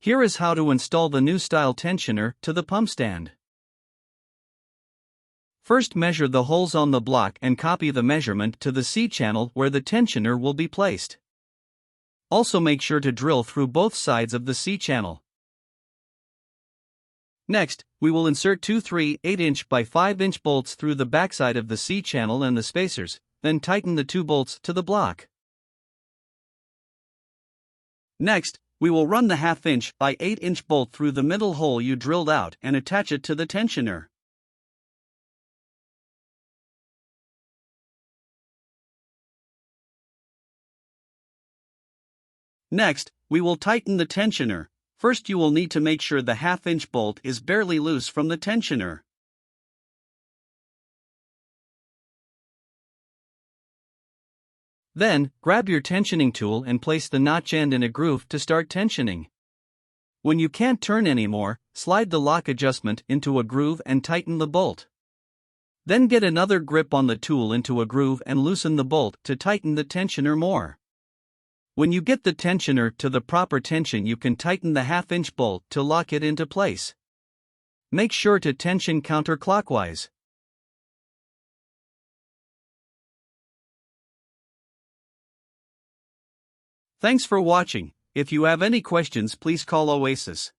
Here is how to install the new style tensioner to the pump stand. First, measure the holes on the block and copy the measurement to the C-channel where the tensioner will be placed. Also make sure to drill through both sides of the C-channel. Next, we will insert two 3/8" by 5" bolts through the backside of the C-channel and the spacers, then tighten the two bolts to the block. Next, we will run the 1/2" by 8" bolt through the middle hole you drilled out and attach it to the tensioner. Next, we will tighten the tensioner. First, you will need to make sure the 1/2" bolt is barely loose from the tensioner. Then, grab your tensioning tool and place the notch end in a groove to start tensioning. When you can't turn anymore, slide the lock adjustment into a groove and tighten the bolt. Then get another grip on the tool into a groove and loosen the bolt to tighten the tensioner more. When you get the tensioner to the proper tension, you can tighten the 1/2" bolt to lock it into place. Make sure to tension counterclockwise. Thanks for watching. If you have any questions, please call Oasis.